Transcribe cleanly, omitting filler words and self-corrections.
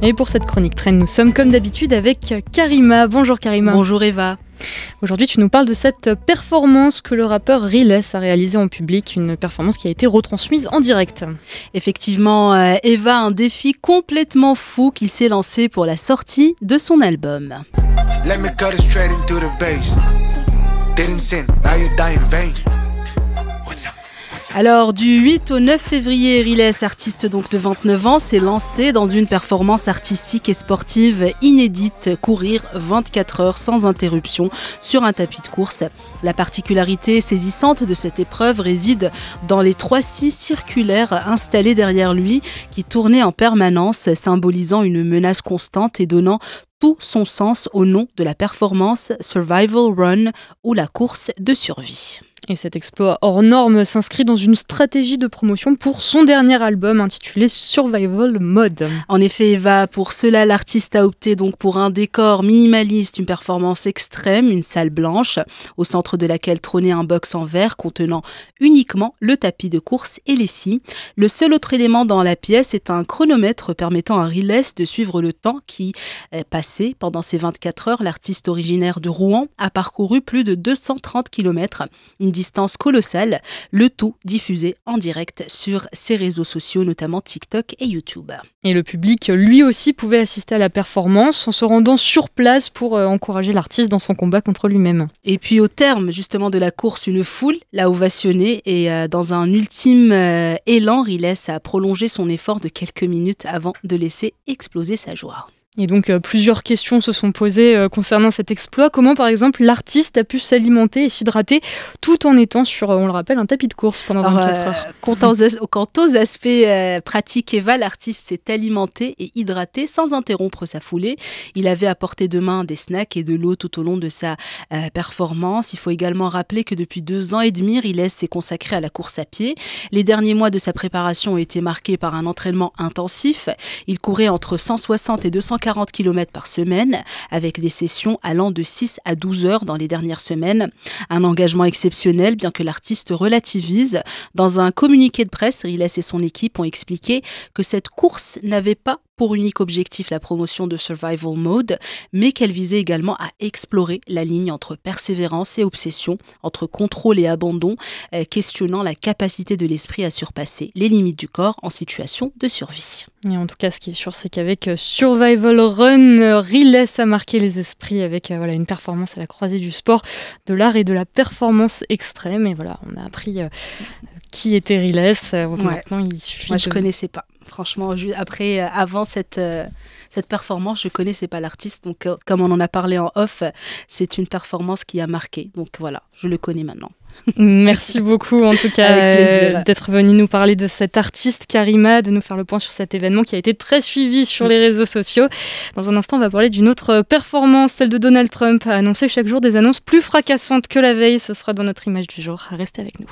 Et pour cette chronique trend, nous sommes comme d'habitude avec Karima. Bonjour Karima. Bonjour Eva. Aujourd'hui, tu nous parles de cette performance que le rappeur Riles a réalisée en public, une performance qui a été retransmise en direct. Effectivement, Eva, un défi complètement fou qu'il s'est lancé pour la sortie de son album. Let me cut it straight into the base. Didn't sin, now you die in vain. Alors, du 8 au 9 février, Riles, artiste donc de 29 ans, s'est lancé dans une performance artistique et sportive inédite, courir 24 heures sans interruption sur un tapis de course. La particularité saisissante de cette épreuve réside dans les 3 scies circulaires installés derrière lui qui tournaient en permanence, symbolisant une menace constante et donnant tout son sens au nom de la performance Survival Run ou la course de survie. Et cet exploit hors norme s'inscrit dans une stratégie de promotion pour son dernier album intitulé Survival Mode. En effet, Eva, pour cela, l'artiste a opté donc pour un décor minimaliste, une performance extrême, une salle blanche, au centre de laquelle trônait un box en verre contenant uniquement le tapis de course et les scies. Le seul autre élément dans la pièce est un chronomètre permettant à Riles de suivre le temps qui est passé. Pendant ces 24 heures, l'artiste originaire de Rouen a parcouru plus de 230 km, une distance colossale, le tout diffusé en direct sur ses réseaux sociaux, notamment TikTok et YouTube. Et le public, lui aussi, pouvait assister à la performance en se rendant sur place pour encourager l'artiste dans son combat contre lui-même. Et puis au terme justement de la course, une foule l'a ovationné et dans un ultime élan, Riles a prolongé son effort de quelques minutes avant de laisser exploser sa joie. Et donc, plusieurs questions se sont posées concernant cet exploit. Comment, par exemple, l'artiste a pu s'alimenter et s'hydrater tout en étant sur, on le rappelle, un tapis de course pendant 24 heures. Quant aux aspects pratiques, Eva, l'artiste s'est alimenté et hydraté sans interrompre sa foulée. Il avait à portée de main des snacks et de l'eau tout au long de sa performance. Il faut également rappeler que depuis 2 ans et demi, Riles s'est consacré à la course à pied. Les derniers mois de sa préparation ont été marqués par un entraînement intensif. Il courait entre 160 et 240 km par semaine, avec des sessions allant de 6 à 12 heures dans les dernières semaines. Un engagement exceptionnel, bien que l'artiste relativise. Dans un communiqué de presse, Riles et son équipe ont expliqué que cette course n'avait pas pour unique objectif la promotion de Survival Mode, mais qu'elle visait également à explorer la ligne entre persévérance et obsession, entre contrôle et abandon, questionnant la capacité de l'esprit à surpasser les limites du corps en situation de survie. Et en tout cas, ce qui est sûr, c'est qu'avec Survival Run, Riles a marqué les esprits avec une performance à la croisée du sport, de l'art et de la performance extrême. Et voilà, on a appris qui était Riles. Maintenant, il suffit Moi, je ne connaissais pas. Franchement, avant cette performance, je ne connaissais pas l'artiste. Donc, comme on en a parlé en off, c'est une performance qui a marqué. Donc voilà, je le connais maintenant. Merci beaucoup en tout cas d'être venu nous parler de cet artiste Karima, de nous faire le point sur cet événement qui a été très suivi sur les réseaux sociaux. Dans un instant, on va parler d'une autre performance, celle de Donald Trump, a annoncé chaque jour des annonces plus fracassantes que la veille. Ce sera dans notre image du jour. Restez avec nous.